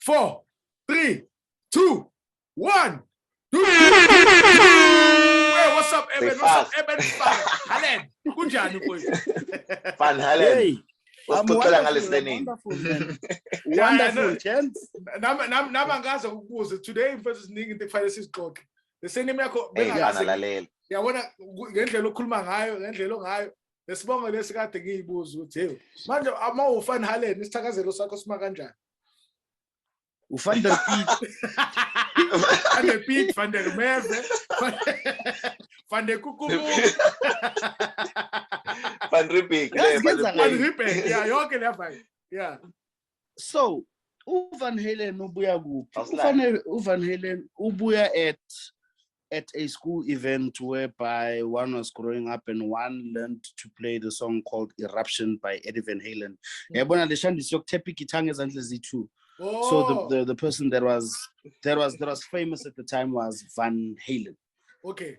4, 3, 2, 1. Hey, what's up, Eben? What's up, Eben? Halen, kunjani mfowethu? Van Halen. Hey, I'm wonderful, man. Wonderful, gents. Nama ngaza ukubuza today mfethu siningi into ekufanele siziqoqe. The same yakho bengazi. Yabona ngendlela okhuluma ngayo, ngendlela ongayo. Lesibongo lesikade ngiyibuza ukuthi hey, manje ama uFan Halen isithakazelo sakho sima kanjani? Van der Piet. Van der Piet, Van der Merwe, Van der Kukumu. Van Riebeeck. Van Riebeeck. Yeah, yonke leya. Yeah. So, Van Halen ubuya kuphi? Van Halen ubuya at a school event whereby one was growing up and one learned to play the song called Eruption by Eddie Van Halen. Yabona leshandisi yokuthepha igitha ngezandla ezithu. So the person that was famous at the time was Van Halen. Okay.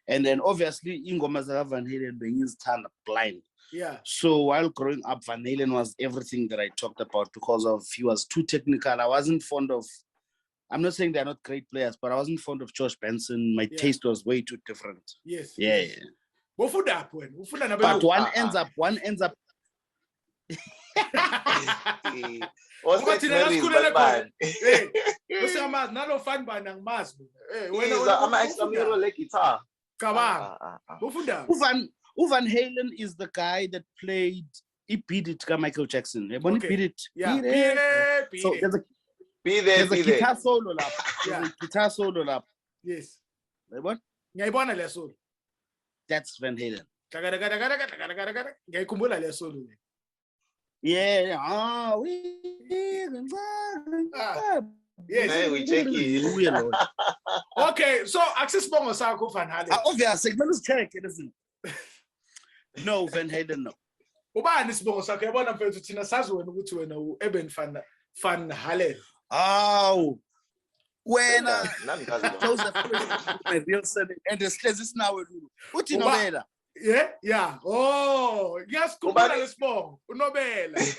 And then obviously ingoma zaka Van Halen bengizithanda blind. Yeah. So while growing up, Van Halen was everything that I talked about because of he was too technical. I wasn't fond of. I'm not saying they're not great players, but I wasn't fond of Josh Benson. My taste was way too different. Yes. Yeah. But one ends up. What's Van Halen is the guy that played. He beat it to Michael Jackson. When he beat it, so there's a guitar solo lap. Guitar solo lap. Yes. What? That's Van Halen. Yeah. Yes. Hey, we check it. Okay, so access bongo sakho Van Halen. Obviously, let's check it, isn't it? No, Van Halen, no. Ubani isibongo sakho yabona mfethu thina sazi wena ukuthi wena uEben Van Halen. Oh. When Joseph my real surname and this now uthi Nobela. Yeah. Oh, yes, kumbula lesibongo uNobela.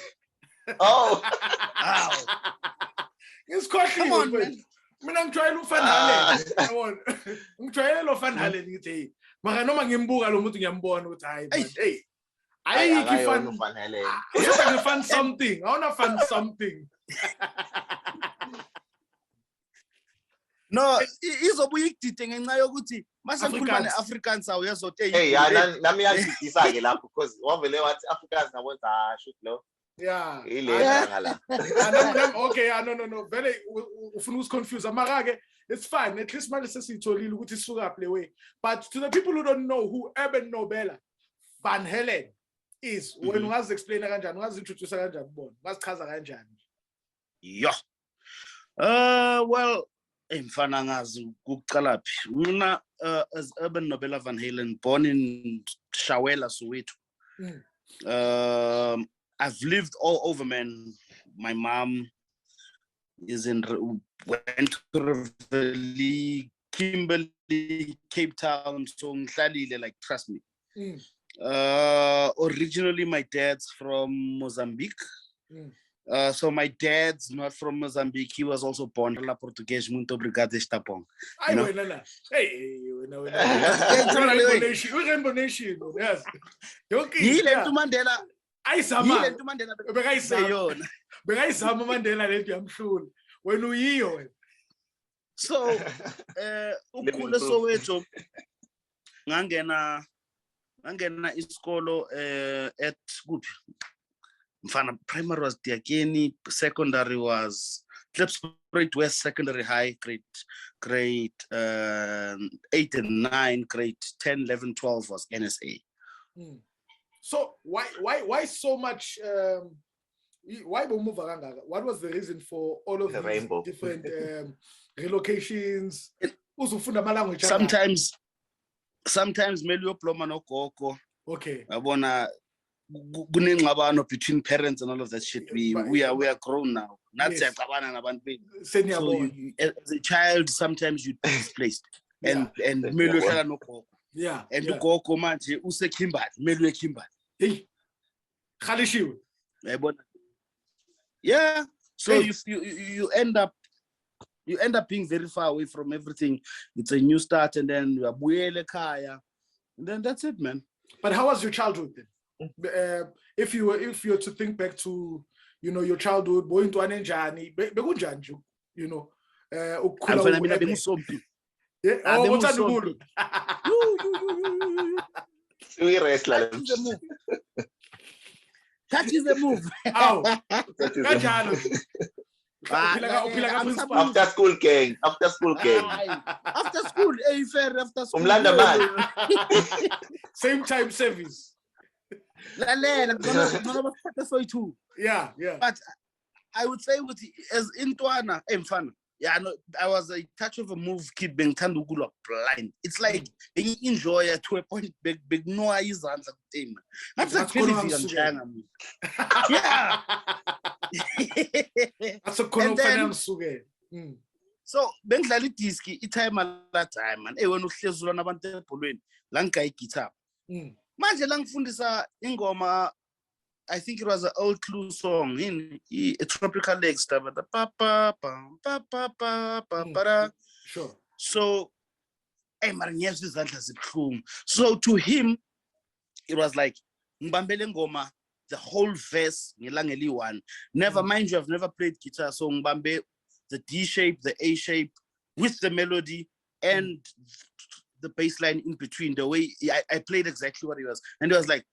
Oh. Come on, man. Mina ngijwayela uFan Halen. Yabona. Ngijwayela uFan Halen ngithi mara noma ngimbuka lo muntu ngiyambona ukuthi hayi man. Hey. Ayiki fan Halen. Uzoba ngifan something. I wanna fan something. No, izobuya ikudide ngenxa yokuthi mase ngikhuluma neAfrikaans awuyazothi hey nami yangidisa ke lapho because wavele wathi Afrikaans ngabona shoot lo. Yeah. Okay, no. Very ufuna usiconfuse mara ke it's fine. At least manje sesitholile ukuthi isuka play way. But to the people who don't know who Eben Nobela Van Halen is, when ungazi explain kanjani, ungazi introduce kanjani kubona, ungazichaza kanjani? Yeah. Well, mfana ngazi ukuqala phi. Mina as Eben Nobela Van Halen, born in Shawela, Soweto. I've lived all over, man. My mom is went to Rivoli, Kimberley, Cape Town, so ngihlalile, like trust me. Originally my dad's from Mozambique. So my dad's not from Mozambique. He was also born in La Portuguese. Muito obrigado, Estapong. Hey, Rainbow Nation. Yes. Yile Mandela. Ayizama. Bekayizama Mandela lento yamhlula. Wena uyiyo wena. So, ukhule Soweto ngangena isikolo at kuphi? Mfana primary was Diakeni, secondary was Klipspruit West Secondary High, grade 8 and 9, grade 10, 11, 12 was NSA. So why so much why move kangaka? What was the reason for all of these different relocations? Uzufunda amalanguage. Sometimes mele uyoploma nogogo. Okay. Yabona kunengxabano between parents and all of that shit. We are grown now. Not siyacabana nabantu bethu. So as a child sometimes you displaced and mele uyohlala nogogo. Yeah. And ugogo manje useKimberley, mele uyeKimberley. Hey. Khalishiwe. Yabona. Yeah. So Hey. you end up being very far away from everything. It's a new start, and then you are buyele kaya, and then that's it, man. But how was your childhood then? If you were to think back to, you know, your childhood, boy into anenjani, bekunjani nje, you know, ukukhula Mina uEben. bengisompi. Yeah, oh, what's that Bengisompi. We wrestler. That is the move. Aw, That is kanjalo. Uphila ka principal. after school gang. After school gang. After school, fair after school. Umlanda man. Same time service. Lalela, ngona basiphatha soyi2. Yeah. But I would say with as intwana emfana. Yeah, no, I was a touch of a move kid being ukulwa blind. It's like enjoy it to a point big no izandla kuthina. That's like Philly. Yeah. That's a khona msuke. So bengidlala idisk itime la time man. Wena uhlezula nabantu ebholweni la ngigaya guitar. Manje la ngifundisa ingoma, I think it was an old Clue song in a Tropical Lakes. Sure. So, so to him, it was like ngibambele ngoma, the whole verse ngilangeli one. Never mind, you have never played guitar, so ngibambe the D shape, the A shape with the melody and the bass line in between. The way I played exactly what he was, and he was like,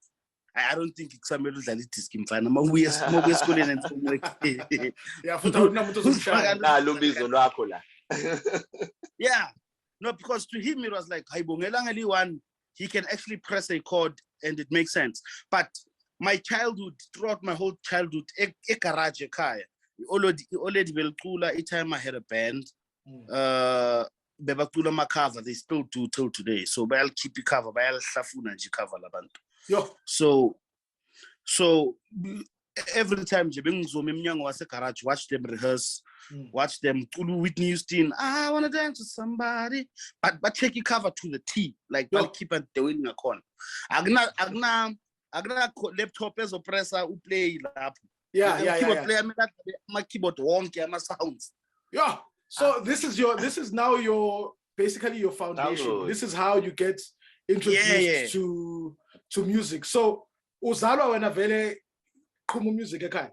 I don't think it's somebody who's a little skim fan. We are school and yeah, no, because to him it was like he can actually press a chord and it makes sense. But my childhood, throughout my whole childhood, garage kaya. Already belcula. Each time I had a band, bebacula my cover. They still do till today. So I'll keep you cover. I'll shafuna cover labantu. So every time garage, watch them rehearse, watch them Whitney Houston. I want to dance with somebody, but check your cover to the T, like I'll keep it the winning a corner. Agna laptop as oppressor who play lap. Yeah. Play my keyboard wonky my sounds. Yeah. So this is now your basically your foundation. This is how you get introduced to music. So uzalwa wena vele qhuma music ekhaya.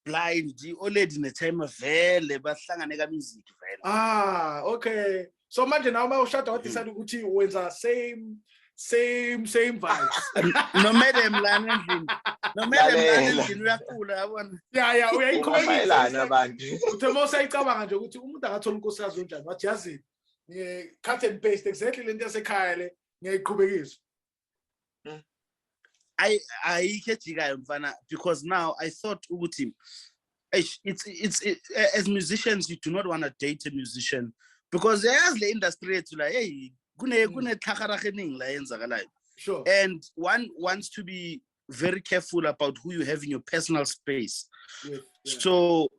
Blind already in the time of vele bahlangane ka music vele. Okay. So manje now mawushada wadecide ukuthi wenza same vibes. No matter mlana endlini. No matter mlana endlini uyaqula yabona. Yeah, uyayiqhubekisa abantu. Uthe mawusayicabanga nje ukuthi umuntu angathola inkosikazi onjani. Wathi yazi cut and paste exactly lento yasekhaya le ngiyayiqhubekisa. I mfana, because now I thought ukuthi it's as musicians you do not want to date a musician because there's the industry to like hey kune tlhagaraga ening la yenzakalayo. Sure. And one wants to be very careful about who you have in your personal space. So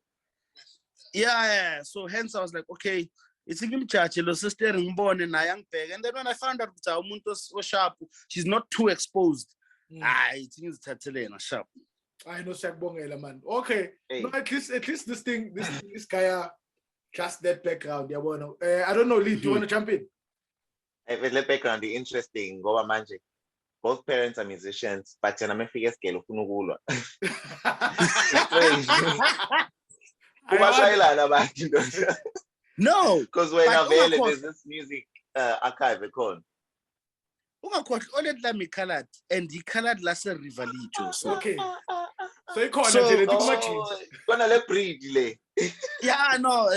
yeah, so hence I was like, okay, it's a church, lo sister ngibone naye angibheke, and then when I found out ukuthi umuntu sharp, she's not too exposed. I think it's Tatelena sharp. I know Shakbongela man. Okay. Hey. No, at least this guy just that background. I don't know, Lee, do you want to jump in? With background, the interesting Goa Magic. Both parents are musicians, but I'm a figure scale of Unugula. No, because when available, there's this music archive called. Colored and he colored last rivalito. So okay. So you call it too much. Gonna let breed delay. Yeah, no.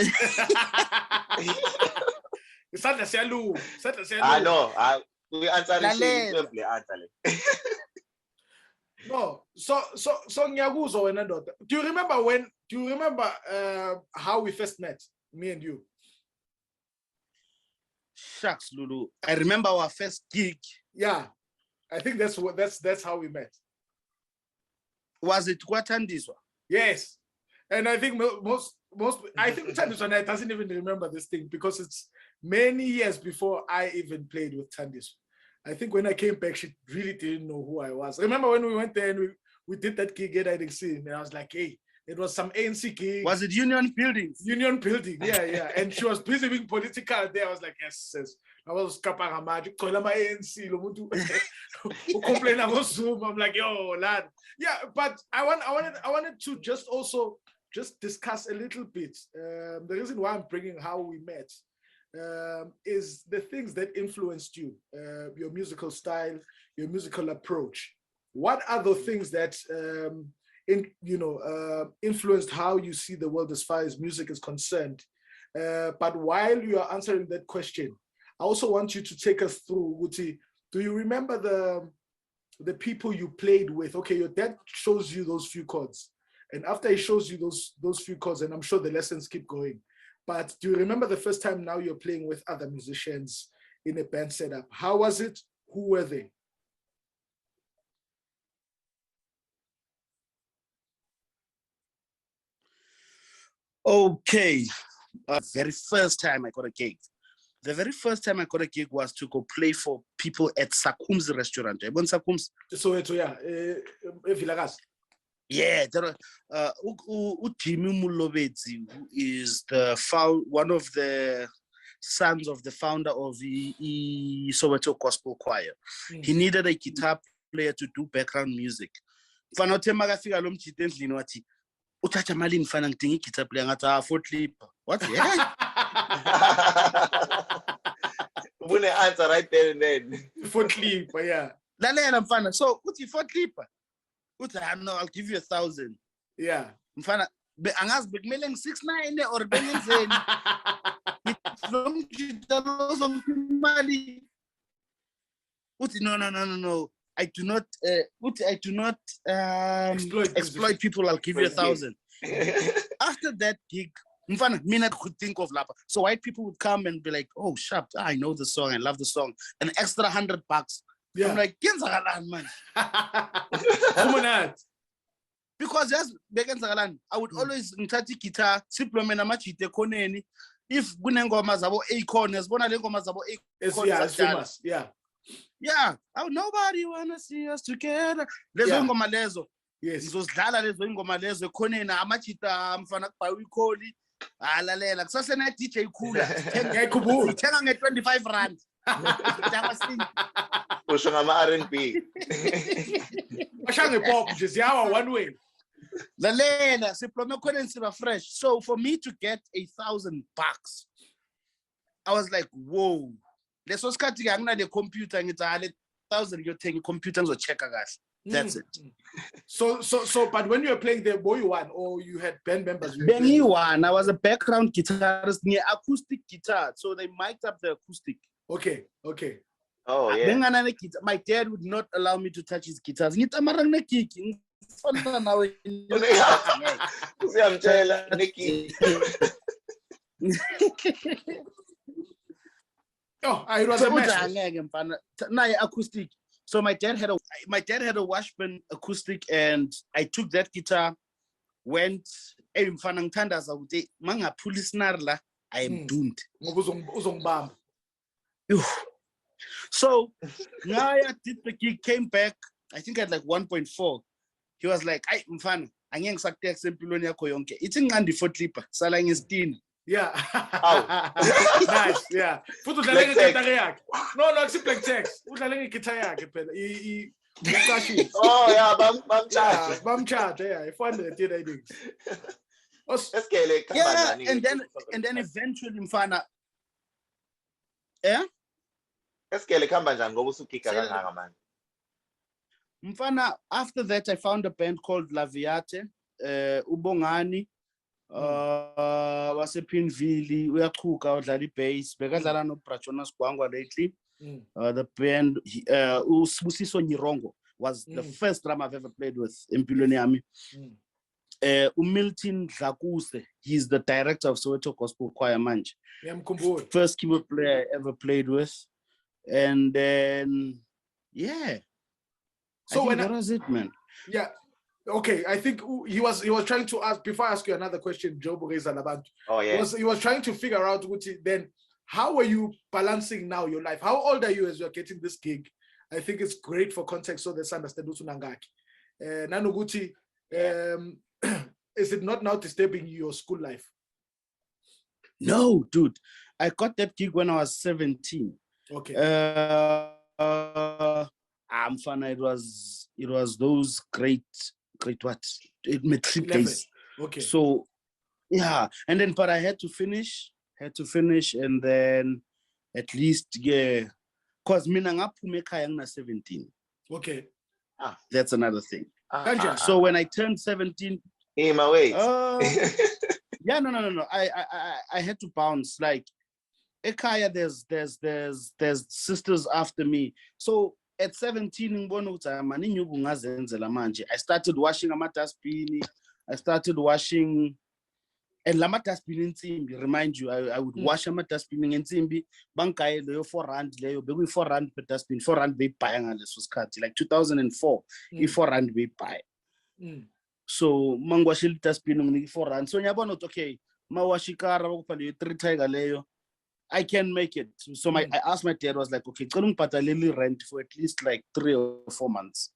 I know. We answer the No, so ngiyakuzwa wena ndoda. Do you remember how we first met, me and you? Shucks, Lulu. I remember our first gig. Yeah, I think that's how we met. Was it Thandiswa? Yes, and I think most I think Thandiswa doesn't even remember this thing because it's many years before I even played with Thandiswa. I think when I came back, she really didn't know who I was. Remember when we went there and we did that gig at IDC, and I was like, hey, It was some ANC gig. Was it Union Buildings? Union Building, yeah. And she was busy being political there. I was like, yes. I was kapanga magic. Kola ma ANC. Who complain about Zoom? I'm like, yo, lad. Yeah, but I wanted to just discuss a little bit. The reason why I'm bringing how we met is the things that influenced you, your musical style, your musical approach. What are the things that influenced how you see the world as far as music is concerned? But while you are answering that question, I also want you to take us through, Wuti. Do you remember the people you played with? Okay, your dad shows you those few chords, and after he shows you those few chords, and I'm sure the lessons keep going. But do you remember the first time now you're playing with other musicians in a band setup? How was it? Who were they? Okay, very first time I got a gig. The very first time I got a gig was to go play for people at Sakum's restaurant. You know Sakum's? So yeah, Vilakazi. Yeah, Jimmy Mulobetsi, who is one of the sons of the founder of the Soweto Gospel Choir. He needed a guitar player to do background music. Uthatha malini mfana ngidinga igitha player ngathi Fort Clipper. What? Yeah. Ubune answer right there and then. Fort Clipper, yeah. Lalela mfana. So uthi Fort Clipper. Uthi no, I'll give you 1,000. Yeah. Mfana angazi bekumele ngi69 or bengenzeni. Lo ngitha lozongimali. Uthi no. I do not exploit people. I'll give you 1,000. After that gig, I could think of lapa. So white people would come and be like, "Oh, sharp! I know the song. I love the song. An extra $100." Yeah. I'm like, man. Because yes, I would always ngithatha guitar, simplement amachite khoneni. If kunengoma zabo acorns, bona lengoma zabo acorns. Famous. Yeah. Yeah, nobody wanna see us together. Lezo ngoma lezo. Yes. Ngizozidlala lezo ingoma lezo ekhonena amachita mfana kubayiwa ikholi. Alalela kusase na DJ Khula. Ngiyakhumbula nge-R25. Usho ngama R&B. Bashange pop nje ziyawa one way. Lalela siplome khona siba fresh. So for me to get $1,000, I was like, whoa. Leso sikhathi ke angina le computer ngithi le 1,000 ngiyothenga icomputer ngizochecka kahle. That's it. So but when you were playing there, boy, you won or you had band members? Benny won. I was a background guitarist near acoustic guitar, so they mic'd up the acoustic. Okay. Oh yeah. My dad would not allow me to touch his guitars. Ngitamarang na kiki. Usiyamtshela Nikki. Oh, it was a mess. Acoustic. So my dad had a Washburn acoustic, and I took that guitar, went mfana ngithandaza ukuthi mangaphula isnarla I am doomed. So now I did the gig, came back, I think at like 1.4. He was like, "Ay mfana, angeke ngisakuteka empilweni yakho yonke. Ithi ngandi Fort Clipper, sala ngesitini." Yeah. Nice. Yeah. Futhi udlale ngegitara yakhe. No, akusi black text. Udlale ngegitara yakhe phela. Oh yeah, bamcharge. Bamcharge, yeah. I did I think. Yeah, and then eventually mfana. Yeah? Esikele khamba njani ngoba usukika kangaka manje? Mfana, after that I found a band called Laviate, Ubongani. Wasepinville uyachuka udlala ibass bekadlala noBrachona Sgwangwa lately. The band Usibusiso Nyirongo was the first drum I've ever played with empilweni yami. Milton Dlakuse, he's the director of Soweto Gospel Choir manje. First keyboard player I ever played with. And then so when that was it, man. Yeah. Okay, I think he was trying to ask, before I ask you another question, Joe Boreza Labantu. Oh yeah. He was trying to figure out then how are you balancing now your life? How old are you as you're getting this gig? I think it's great for context so they understand Utunangaki. Nanuguti, is it not now disturbing your school life? No, dude. I got that gig when I was 17. Okay. I'm fun. It was those great what? Metric days. Okay. So yeah, and then but I had to finish, and then at least because mina ngaphume ekhaya ngina 17. Okay. That's another thing. So when I turned 17, hey, my way. Yeah, no. I had to bounce. Like ekhaya, there's sisters after me. So at 17, I started washing amadustbini. I started washing. And lama dustbin in Timbi, remind you, I would wash a dustbin in Timbi, Bankai, Leo 4 rand, Leo, Baby 4 rand per dustbin, 4 rand be buying and this was cut like 2004, 4 rand be buy. So Mangwashil dustbin 4 rand. So Yabono, okay, Mawashikara, 3 tiger Leo, I can make it. So I asked my dad, was like, okay, Lily rent for at least like 3 or 4 months.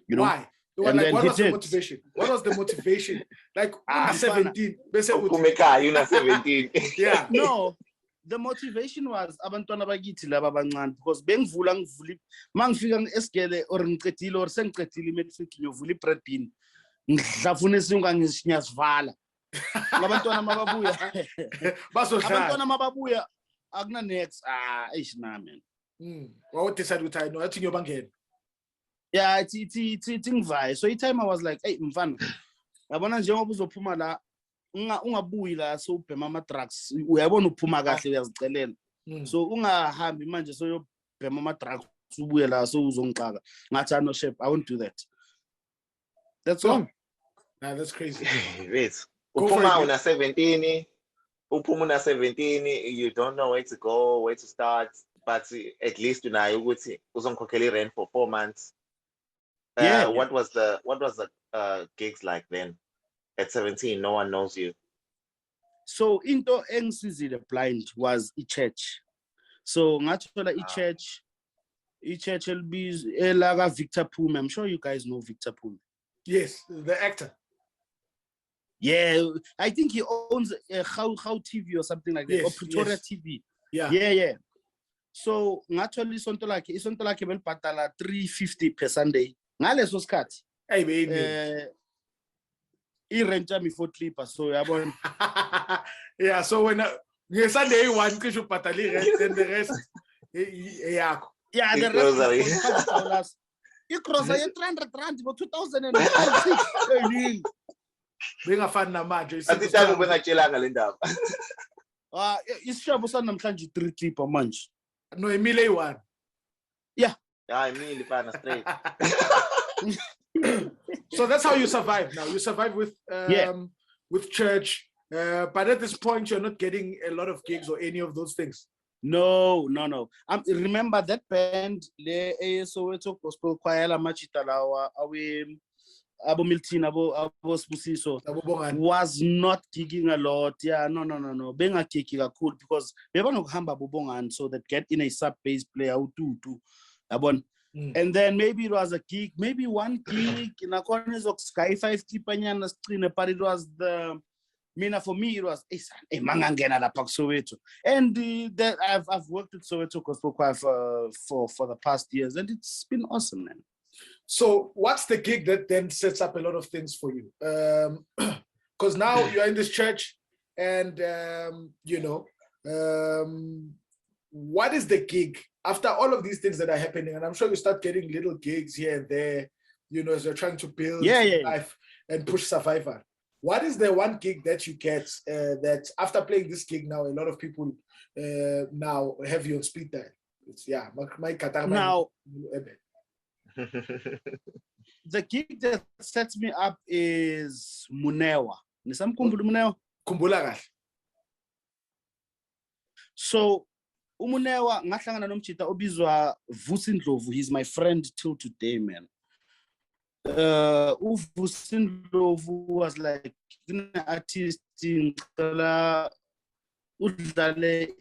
You know? Why? And like, what was the motivation? What was the motivation? Like, 17. You're not 17. Yeah. No, the motivation was abantwana bakithi laba abancane because bengivula mangifika esigele or ngiqedile or sengiqedile imatric ngiyovula i-bread bin ngidlafuna isinga ngiyasivala abantwana mababuya abantwana mababuya akuna next eish na man. What decide with I know athi ngiyobangena. Yeah, it's ngivaya. So each time I was like, hey, mfana, yabona njengoba uzophuma la ungabuyi la so ubhema ama drugs. Uyabona uphuma kahle uyazicelela. So ungahambi manje so yobhema ama drugs ubuye la so uzongixaka. Ngathi no chef, I won't do that. That's all. Nah, that's crazy. Wait. Uphuma una 17, you don't know where to go, where to start, but at least unayo ukuthi uzongikhokhela rent for 4 months. What was the gigs like then? At 17, no one knows you. So into engisizile blind was church. So ngathola church will be elaga Victor Pume. I'm sure you guys know Victor Pume. Yes, the actor. Yeah, I think he owns How TV or something like that, yes, or Pretoria yes. TV. Yeah. So ngathola isonto lakhe belibhatala 350 per Sunday. Ngaleso sikhathi. Hey baby. I-rent yami for clipper, so yabona. Yeah, so when Sunday one cishe ubhatala rent, then the rest yakho. Yeah, the rest. I-grocery 300 rand for 2006. Bengafani namanje. Asithathe bengatshelanga le ndaba. Isishabo sanamhlanje 3 clipper manje. No, Emile one. Yeah. Emile fana straight. So that's how you survive now. You survive with church, but at this point you're not getting a lot of gigs or any of those things. No. Remember that band, the Soweto Gospel Choir, la Machita lawa, Abo Milton, Abo Spusiso was not gigging a lot. Yeah, no. Benga gigging a cool because we want to hamba Bobongan so that get in a sub bass player who do. And then maybe it was a gig, maybe one gig in a corner of Sky 5 Tipanya screen, but it was for me it was a mangangena la Pak Soweto. And that I've worked with Soweto Gospel Choir for the past years, and it's been awesome, man. So what's the gig that then sets up a lot of things for you? Because now you're in this church and what is the gig after all of these things that are happening? And I'm sure you start getting little gigs here and there, as you're trying to build life and push Survivor. What is the one gig that you get that after playing this gig now, a lot of people now have you on speed dial? Now, the gig that sets me up is Munewa. Munewa? Kumbula. So, Umunewa ngahlangana nomchita obizwa Vusindlovu. He's my friend till today, man. Vusindlovu was like an artist in udlale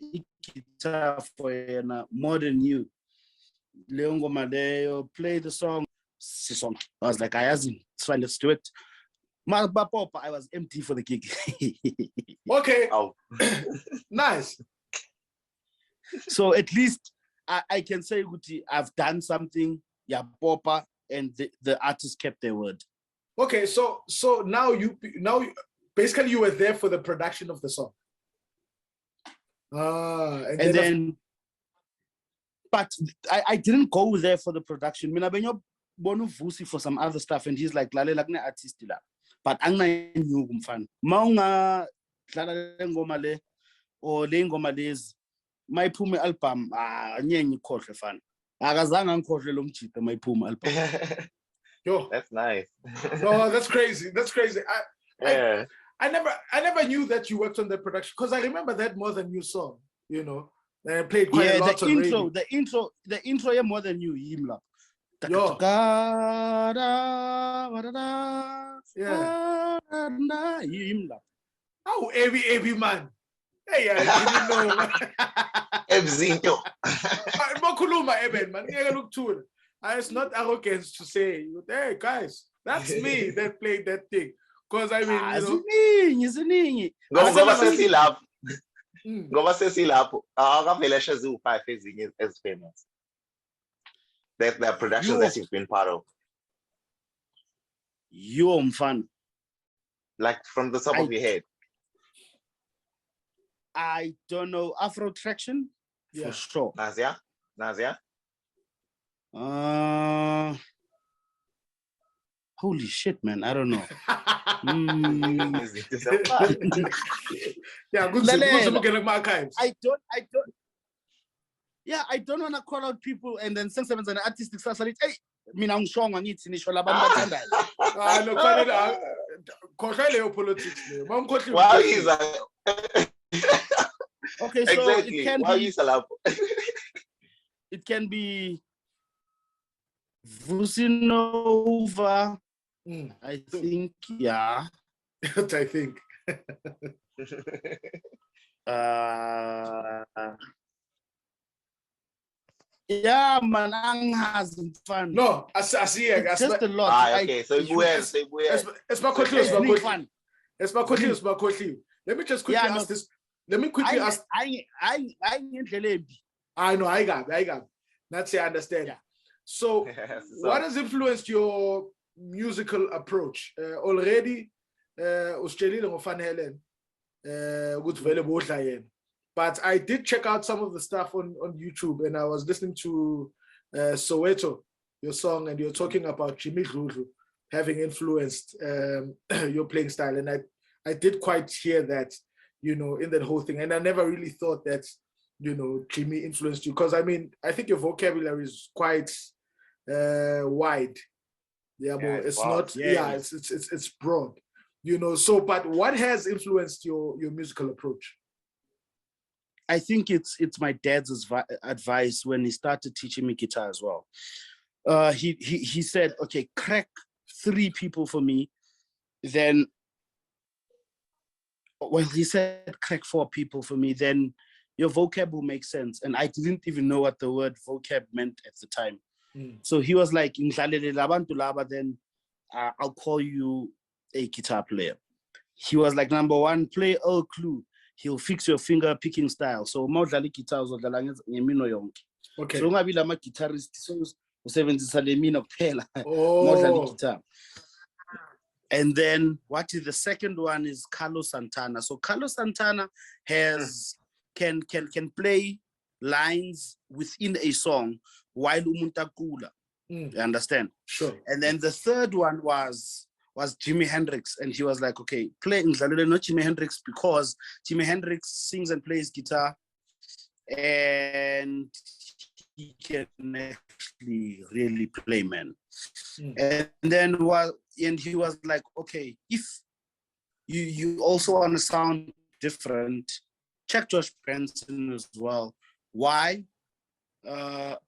guitar for more than you. Leongo Madeo play the song. I was like, it's fine, let's do it. Popa, I was empty for the gig. Okay. Oh. Nice. So at least I can say, I've done something. Yeah, Popa, and the artist kept their word. Okay, so now you basically you were there for the production of the song. And then but I didn't go there for the production. Mina benyo bonu vusi for some other stuff, and he's like, "Lale lakne artist la." But angna new kumfana. Maunga dlala ngoma le or le ngoma lezi. Mayiphume album nyenye khohle fana. Akazange ngikhohle lo mjita mayiphume album. Yo, that's nice. No, that's crazy. That's crazy. Yeah. I never knew that you worked on the production, because I remember that More Than You song, you know. I played quite a lot the on intro, radio. the intro, yeah, More Than You, himla. Yo. Yeah. Himla. Oh, every man. Hey, I didn't know. Ebzinto. Makuluma Eben, man. It's not arrogance to say, hey guys, that's me that played that thing. Because I mean, ziningi. Ngoba sesilapho akavele eshazi u5 ezinye as famous. That the productions that you've been part of. Yo mfana. Like from the top of your head. I don't know. Afro Traction? Yeah. For sure. Nazia? Holy shit, man. I don't know. Yeah, good to look at my archives. I don't want to call out people and then send them an artistic society. Hey, mina ngishonga ngithi nisho labantu bathandayo. No, fanele khohle leyo politics leyo. Wow, he's okay, so exactly. It can be Vusinova. I think, yeah. What I think. Yeah, man, has fun. No, I see it. It's just a lot. Okay, so it's my question. Let me just quickly ask this. Let me quickly ask. I know, I got. That's it, I understand. Yeah. So, what has influenced your musical approach? Already, Van Helen, but I did check out some of the stuff on YouTube, and I was listening to Soweto, your song, and you're talking about Jimmy Dludlu having influenced your playing style, and I did quite hear that, you know, in that whole thing, and I never really thought that, you know, Jimmy influenced you, because I mean, I think your vocabulary is quite wide. Yeah, but it's not. Yeah, it's broad, you know. So, but what has influenced your musical approach? I think it's my dad's advice when he started teaching me guitar as well. He said, okay, crack 3 people for me, then. Well, he said crack 4 people for me, then your vocab will make sense. And I didn't even know what the word vocab meant at the time. So he was like, then I'll call you a guitar player. He was like, number 1, play Earl Clue. He'll fix your finger picking style. So modlali guitar ngemino yonke. Okay. So ungabi lama guitarist so usebenzisa lemino kuphela. Modlali guitar. And then what is the second one is Carlos Santana. So Carlos Santana has can play lines within a song while umuntu acula. You understand? Sure. And then the third one was Jimi Hendrix, and he was like, okay, play Nglalule, not Jimi Hendrix, because Jimi Hendrix sings and plays guitar, and he can actually really play, man. And then he was like, okay, if you also want to sound different, check Josh Benson as well. Why?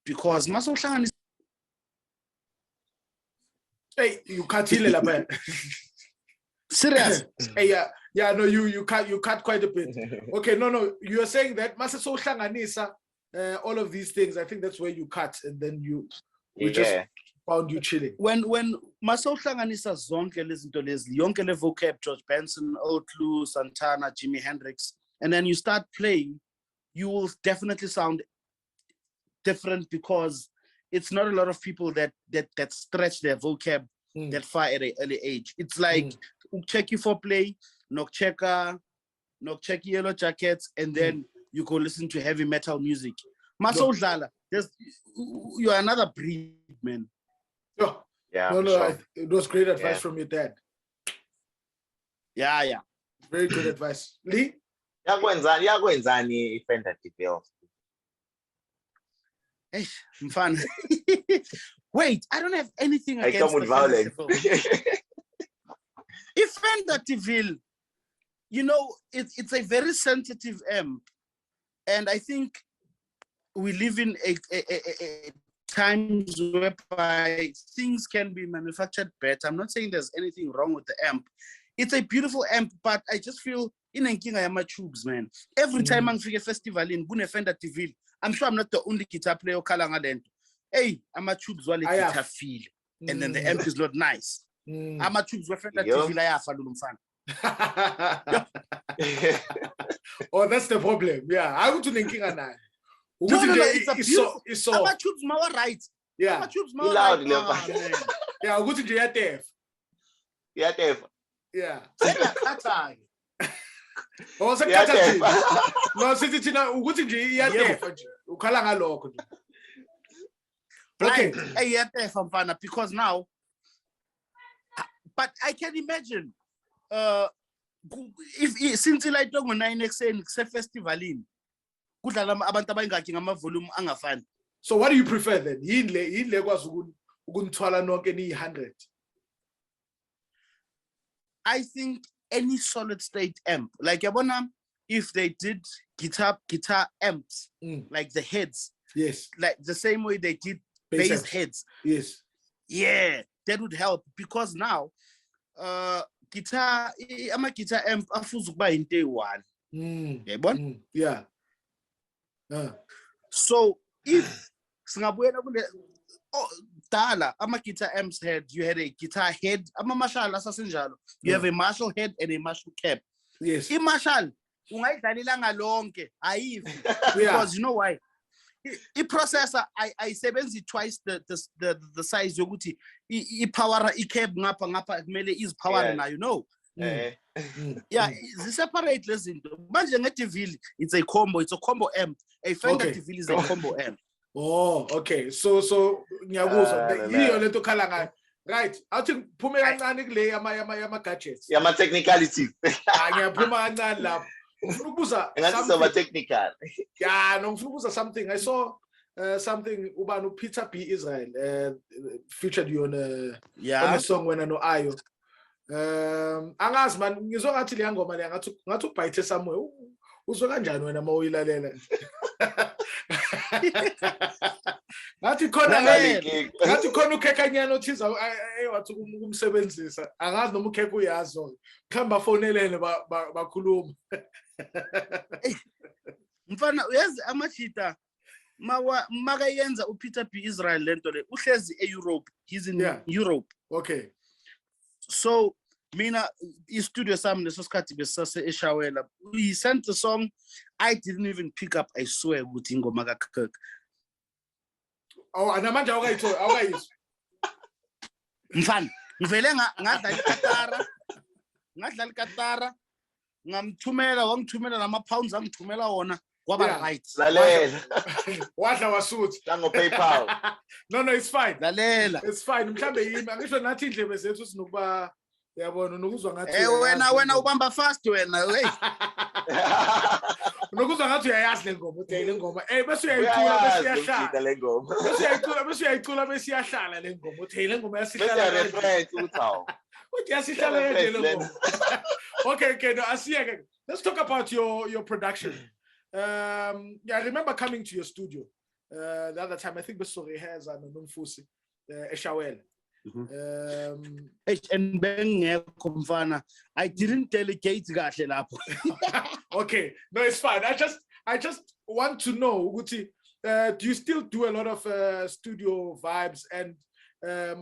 Because Masohlangan is. Hey, you can't heal it, man. Serious? Hey, yeah, no, you cut quite a bit. Okay, no, you are saying that Masohlanganisa, all of these things. I think that's where you cut, and then you just found you chilling. When masawuhlanganisa zonke lezinto lezi, yonke le vocab, George Benson, Oakley, Santana, Jimi Hendrix, and then you start playing, you will definitely sound different because it's not a lot of people that stretch their vocab that far at an early age. It's like check you for play, knock check Yellow Jackets, and then you go listen to heavy metal music. Masawudlala, you're another breed, man. Yeah. No, Sure. it was great advice from your dad. Yeah. Very good advice. Lee? Yakwenzani iFender DeVille? Hey, fun. Wait, I don't have anything I against come with the Fender violence. DeVille. Fender DeVille, you know, it's a very sensitive amp, and I think we live in a times whereby things can be manufactured better. I'm not saying there's anything wrong with the amp. It's a beautiful amp, but I just feel in my tubes, man. Every time I'm a festival in Fender DeVille, I'm sure I'm not the only guitar player who hey, I'm a tubes while guitar feel, and then the amp is not nice. I'm a tubes Fender DeVille. Oh, that's the problem. Yeah, I want to thinking on that. No, it's a beautiful. It's so. I'm a tubes right. Yeah. I'm a tubes Loud, right. Yeah, I'm going to JTF. Yeah, Dave. Yeah. Kata. Oh, so Yeah, Kata. Dave. No, since it's not, I'm going to JTF. Ukhala ngalokho. Okay. Hey, yeah, because now, but I can imagine, if since I don't go 9 exen festival in, kudlala abantu abangaki ngama-volume angafani. So what do you prefer then? Yinle kwazi ukunithwala nonke ni 100. I think any solid state amp, like yabona, if they did guitar amps, like the heads, yes, like the same way they did bass heads, yes, yeah, that would help because now, guitar amp afuza ukuba into eyi-1. Yabona? Yeah. So if singabuyela kule dala ama-guitar amps head, you had a guitar head, ama-Marshall asasenjalo, you have a Marshall head and a Marshall cap. Yes. I-Marshall ungayidlalela ngalonke ayifi because you know why? I-processor ayisebenzisi twice the size yokuthi i-power i-cap ngapha kumele izipower nayo, no. Yeah, separate lezi zinto. Manje nge-DeVille, it's a combo amp. A Fender DeVille is a combo amp. Oh, okay. So ngiyakuzwa. Yiyo lento khala ngayo. Right. Athi ngiphume kancane kule yama gadgets. Yama technicalities. Ngiyaphuma kancane lapho. Ngifuna ukubuza something technical. Yeah, no, ngifuna ukubuza something. I saw something ubani Peter B Israel featured you on a song wena no Ayo. Angazi man ngizwa ngathi le ngoma le ngathi ubhayithe somewhere. Uzwe kanjani wena mawuyilalela? Ngathi khona ukhekanyana othiza wathi ukumsebenzisa. Angazi noma ukhekhe uyazo. Khamba fonelene bakhuluma. Mfana uyazi amajita makayenza uPeter B Israel lento le uhlezi eEurope. He's in Europe. Okay. So mina i-studio sami leso sikhathi besase eShawela. He sent the song. I didn't even pick up. I swear ukuthi ingoma kaKirk. Oh, anamanje awukayizwa. Mfana, ngivele ngadlala ikatara. Wangithumela nama-pounds angithumela wona kwaba right. Lalela. Wadla wasuthi. Dango PayPal. No, it's fine. Lalela. It's fine. Mhlambe yimi angisho nathi indlebe zethu sinokuba yabona nokuzwa ngathi wena ubamba fast wena hey. Nokuzwa ngathi uyayazi le ngoma uthi le ngoma bese uyayicula bese iyahlala le ngoma. Bese uyayicula bese iyahlala le ngoma uthi le ngoma yasihlala Bese reference uthawu. Uthi yasihlala kanje le ngoma. Okay, no, asiyeke. Let's talk about your production. I remember coming to your studio the other time. I think Besori has and Nomfusi eShawela. And bengekho mfana, I didn't delegate kahle lapho. Okay, no, it's fine. I just want to know, Uguti, do you still do a lot of studio vibes? And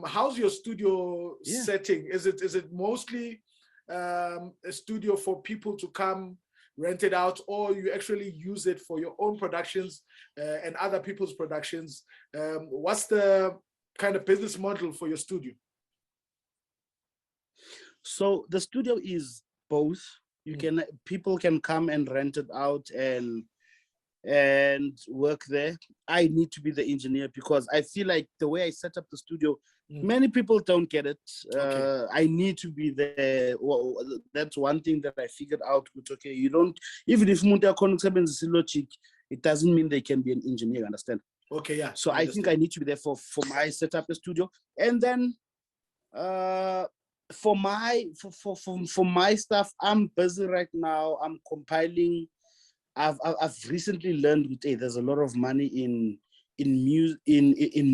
how's your studio setting? Is it mostly a studio for people to come rent it out, or you actually use it for your own productions and other people's productions? What's the kind of business model for your studio? So the studio is both. People can come and rent it out and work there. I need to be the engineer because I feel like the way I set up the studio, many people don't get it. I need to be there. Well, that's one thing that I figured out. Okay, you don't, even if logic, it doesn't mean they can be an engineer, understand? Okay, yeah. So I think I need to be there for my setup the studio. And then for my stuff, I'm busy right now. I'm compiling. I've recently learned that there's a lot of money in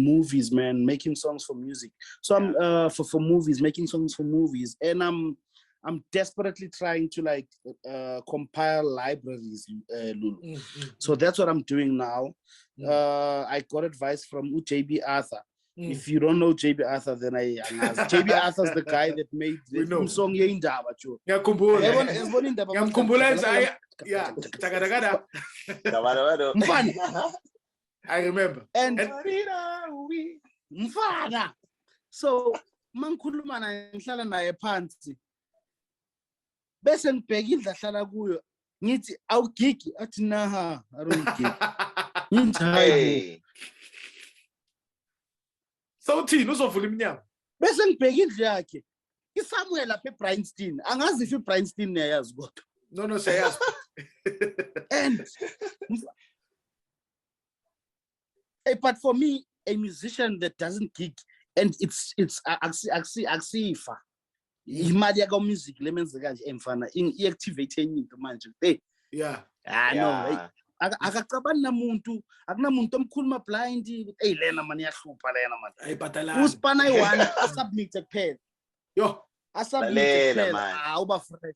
movies, man, making songs for music. So I'm for movies, making songs for movies, and I'm desperately trying to like compile libraries, Lulu. So that's what I'm doing now. I got advice from JB Arthur. If you don't know JB Arthur, then JB Arthur's the guy that made the song Yindaba. I remember. And so mangikhuluma naye ngihlala naye phansi bese ngibheka indlu ahlala kuyo ngithi awugigi athi naha Hey. So uthini uzovula iminyango bese ngibheka indlu yakhe iSamuel lapha eBryanston angazi if eBryanston niyayazi kodwa no siyayazi and but for me a musician that doesn't gig and it's akusifa imali yaka music lemenze kanje emfana iactivate enye into manje hey no akacabani namuntu akunamuntu omkhuluma blind hey lena man iyahlupha lena man ayibhatalana uspana i1 asubmit kuphela yo asubmit kuphela uba fresh.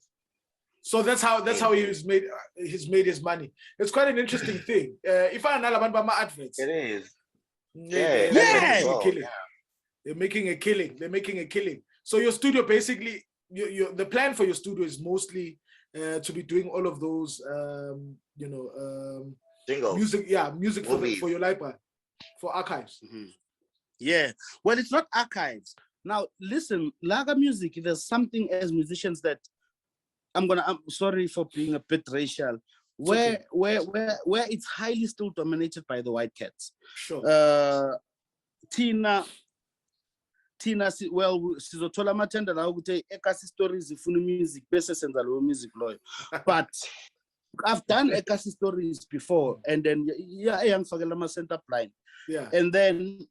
So that's how he's made his money. It's quite an interesting thing. If I know about my adverts, it is. They're making a killing. So your studio basically, the plan for your studio is mostly to be doing all of those, music for your library, for archives. Yeah, well, it's not archives. Now, listen, Laga music. There's something as musicians that I'm sorry for being a bit racial. Where it's highly still dominated by the white cats. Sure. Tina, well, sizothola amathenda la ukuthi ekasi stories ifuna music bese senza lo music loyo. But I've done ekasi stories before, and then eyangifakela ama center line. Yeah. And then,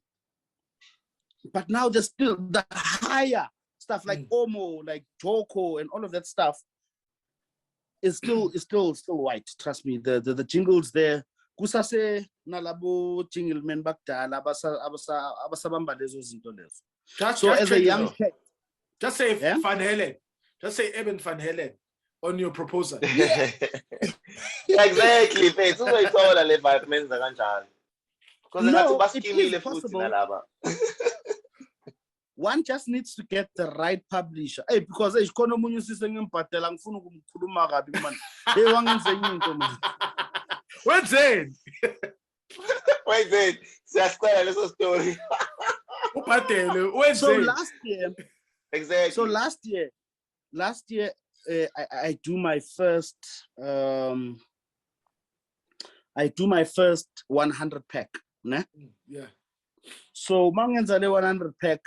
but now there's still the higher stuff like Omo, like Joko, and all of that stuff. Is still white. Trust me. The jingles there. Kusase nalabo jingle men bakdala abasabamba lezo zinto lezo. So as a young cat, just say Van Halen. Just say Eben Van Halen on your proposal. Yeah. Exactly. Uzoyithola le vibe menza kanjalo. No, it is possible. One just needs to get the right publisher. Hey, because it's kono munyu sisengempatela ngifuna ukumkhuluma kabi man. Hey wangenze into man. What's it? Siyasicela leso story. Upatele. What's so it? last year. Exactly. So last year I do my first 100 pack, né? Yeah. So mangenza le 100 pack.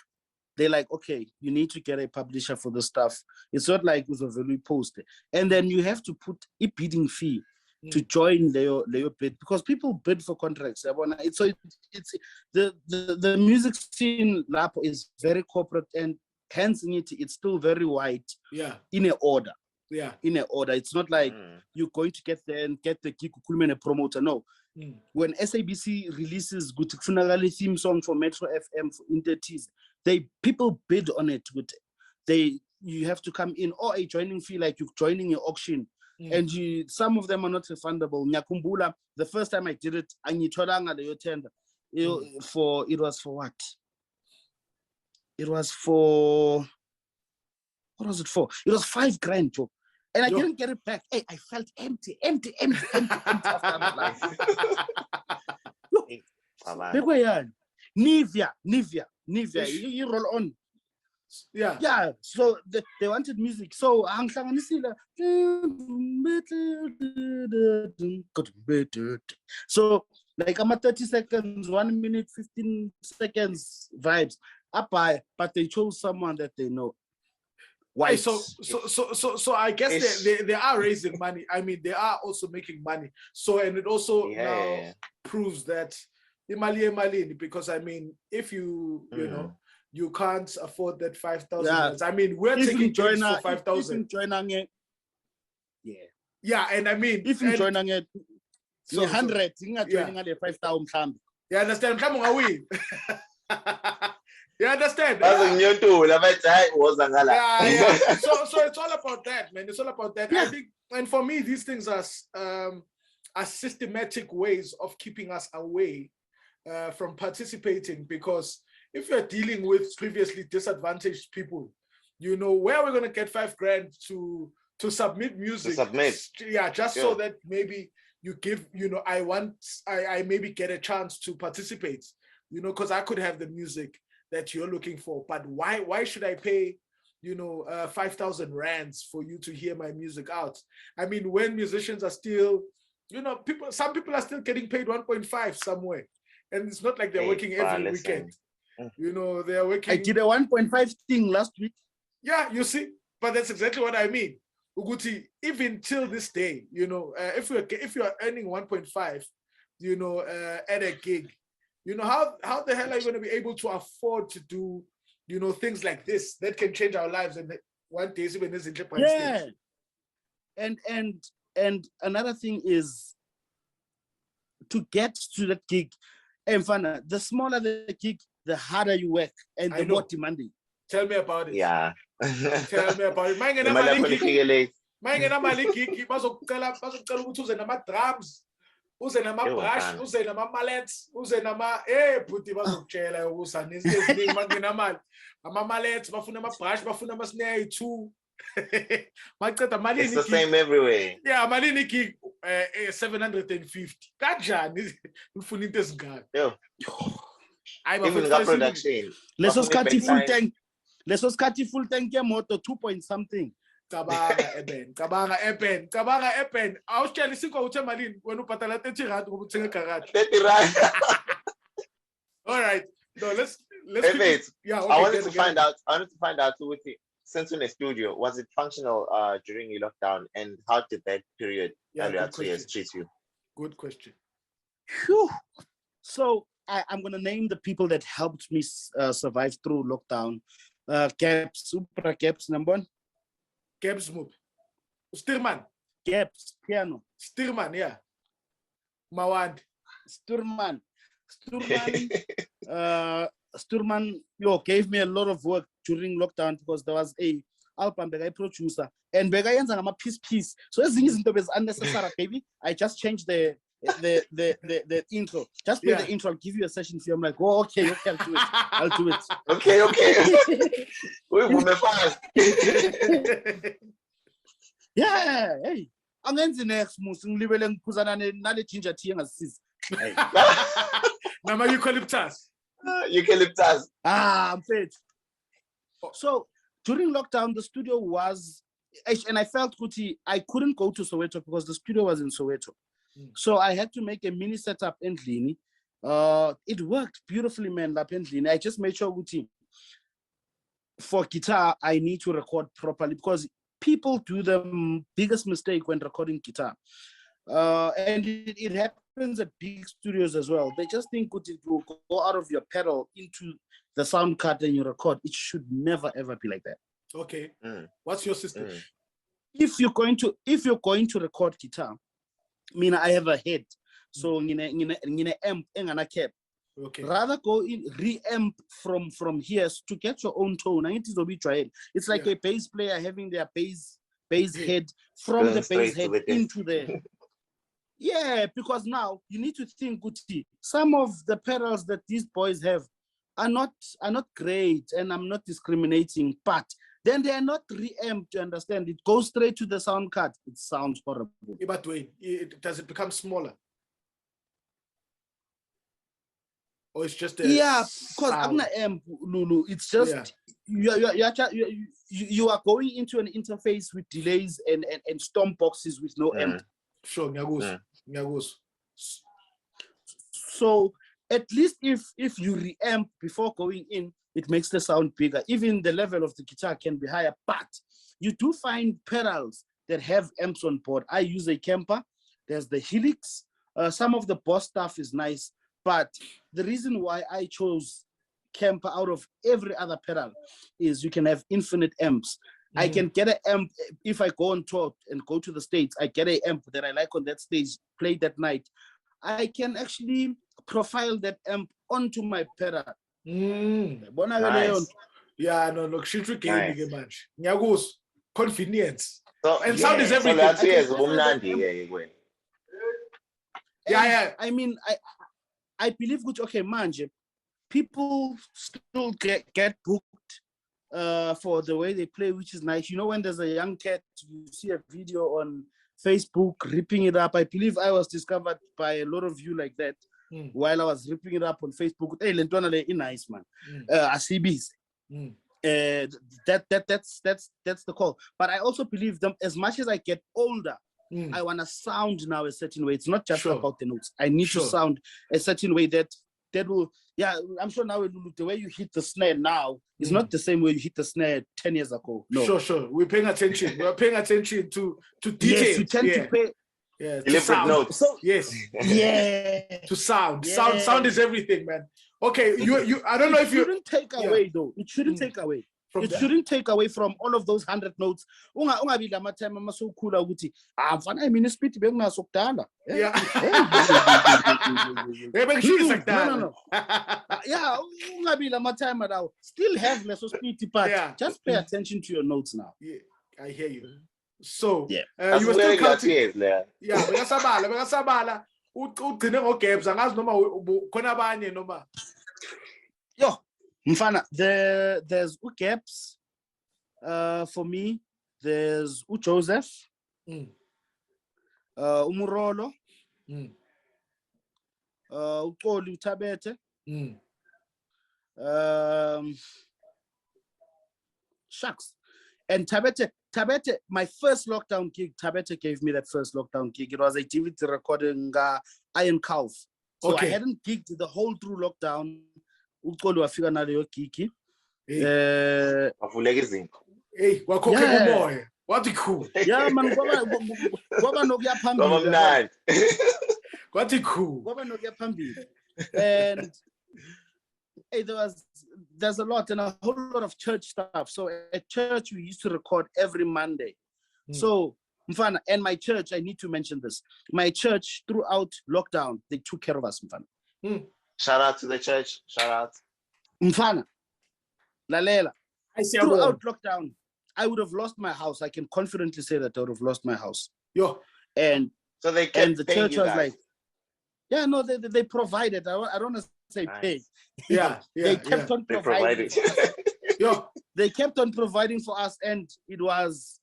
They're like, okay, you need to get a publisher for the stuff. It's not like it's a very post. And then you have to put a bidding fee to join their bid because people bid for contracts. It's the music scene lap is very corporate and hence it's still very white. Yeah. In an order. Yeah. In an order. It's not like you're going to get there and get the gig a promoter. No. When SABC releases good theme song for Metro FM for Intertease, people bid on it. You have to come in or a joining fee like you're joining an auction, and some of them are not refundable. Nyakumbula, the first time I did it, and you tender, it was for what? It was for, what was it for? It was $5,000, Joe. And I didn't get it back. Hey, I felt empty after that life. Nivea, you roll on. Yeah, so they wanted music. So so like I'm at 30 seconds, 1 minute, 15 seconds vibes up by, but they chose someone that they know. Why? So I guess they are raising money. I mean, they are also making money. So, and it also now proves that imali, because I mean, if you know, you can't afford that 5,000. I mean, we're taking gigs for 5,000. Yeah, and I mean, if you join it, 100, you joining at 5,000. You understand? Come on, we. You understand? Yeah. So it's all about that, man. It's all about that. I think, and for me, these things are systematic ways of keeping us away from participating, because if you're dealing with previously disadvantaged people, you know, where are we going to get $5,000 to submit music? So that maybe you give, you know, I maybe get a chance to participate, you know, because I could have the music that you're looking for, but why should I pay, you know, 5,000 rands for you to hear my music out? I mean, when musicians are still, you know, some people are still getting paid 1.5 somewhere, and it's not like they're working every weekend. You know, they're working. I did a 1.5 thing last week. Yeah, you see, but that's exactly what I mean. Uguti, even till this day, you know, if you're earning 1.5, you know, at a gig, you know, how the hell are you going to be able to afford to do, you know, things like this that can change our lives and one day even is in Japan stage. And another thing is to get to that gig, and the smaller the gig, the harder you work and the more demanding. Tell me about it. Yeah. Tell me about it. Drums. Uze nama-brush, uze nama-mallets, uze bhuti bazokutshela ukusana eziningi manginamali. Ama-mallets bafuna ama-brush, bafuna ama-snare ayi-2. Maceda malini. It's the same everywhere. Yeah, malini gig 750. Kanjani ufuna into ezingaka? Even the production. Leso skati full tank yemoto 2.something. Kabanga Eben. Awushela isikho uthe malini wena ubhatala 30 rand ngoba uthenga garage. 30 rand. All right. No, let's I wanted to find out with you, since in the studio, was it functional during your lockdown, and how did that period earlier 2 years treat you? Good question. Whew. So I'm gonna name the people that helped me survive through lockdown. Supra Caps, number one. Caps move. Sturman. Caps, piano. Sturman, yeah. Mawand. Sturman, gave me a lot of work during lockdown because there was a album by a producer and begayenza ngama piece. So ezinye izinto bezi unnecessary, baby. I just changed the intro. Just play the intro. I'll give you a session fee. I'm like, oh, okay, I'll do it. Okay. We move fast. Yeah, hey. Angenzi next musi ngilibele ngiphuzana nale ginger tea engasisiza. Nama eucalyptus. I'm fit. So during lockdown, the studio was, and I felt Kuti, I couldn't go to Soweto because the studio was in Soweto. So I had to make a mini setup in Lini. It worked beautifully, man, up in Lini. I just made sure Kuti, for guitar, I need to record properly because people do the biggest mistake when recording guitar. And it happens at big studios as well. They just think Kuti, you go out of your pedal into the sound card and you record. It should never ever be like that. Okay. What's your system? If you're going to record guitar, I have a head, so amp engana cap. Okay. Rather go in re-amp from here to get your own tone. I need to be tried. It's like a bass player having their bass head from the bass head into the. Yeah, because now you need to think, Guti, some of the pedals that these boys have are not great, and I'm not discriminating, but then they are not reamped, to understand. It goes straight to the sound card. It sounds horrible. But wait, does it become smaller? Or it's just a because I'm not amp, Lulu. It's just you are going into an interface with delays and storm boxes with no amp. Sure, nyagos. So at least if you reamp before going in, it makes the sound bigger. Even the level of the guitar can be higher, but you do find pedals that have amps on board. I use a Kemper. There's the Helix. Some of the Boss stuff is nice, but the reason why I chose Kemper out of every other pedal is you can have infinite amps. I can get an amp if I go on tour and go to the States. I get an amp that I like on that stage, play that night. I can actually profile that amp onto my pedal. Nice. Yeah, no, look, she trick game much. Nyagos, convenience. So, and sound is everything. So that's I mean, I believe okay, manje, people still get booked for the way they play, which is nice. You know, when there's a young cat, you see a video on Facebook ripping it up. I believe I was discovered by a lot of you like that while I was ripping it up on Facebook. Hey, Lentwana le nice man. Asibis. That's the call. But I also believe them as much as I get older. I want to sound now a certain way. It's not just about the notes. I need to sound a certain way that will, I'm sure now the way you hit the snare now is not the same way you hit the snare 10 years ago. No. Sure. We're paying attention. We're paying attention to details. Yes, you tend to pay. To sound. Notes. So, to sound. Sound is everything, man. Okay, you I don't know if you shouldn't take away though. It shouldn't take away. Shouldn't take away from all of those 100 notes. Ungabi lama time amasokhula ukuthi mfana mina speed bengunaso kudala. Yeah. No. Yeah, ungabi lama time now. Still have less speed, but just pay attention to your notes now. Yeah, I hear you. So, you were still counting. Yeah, bekasabala. Ugcine ngogames angazi noma khona abanye noma. Yo, mfana, there's Gaps. For me, there's Joseph. Umurolo. Uxoli uThabethe. Shucks. And Tabete, my first lockdown gig, Tabete gave me that first lockdown gig. It was a DVD recording Iron Calf. So I hadn't gigged the whole through lockdown. Uxolo wafika naleyo gig. Avuleka izinto. Hey, wakhokhe umoya. Wathi cool. Yeah, man, ngoba nokuya phambili. Ngoba mnandi. Wathi cool. Ngoba nokuya phambili. And hey, there's a lot and a whole lot of church stuff. So at church, we used to record every Monday. So, Mfana, and my church, I need to mention this. My church, throughout lockdown, they took care of us, Mfana. Shout out to the church. Shout out. Mfana, Lalela. Throughout lockdown, I would have lost my house. I can confidently say that I would have lost my house. And so they kept and the church was like, they provided. I don't want to say pay. They kept on providing. They kept on providing for us, and it was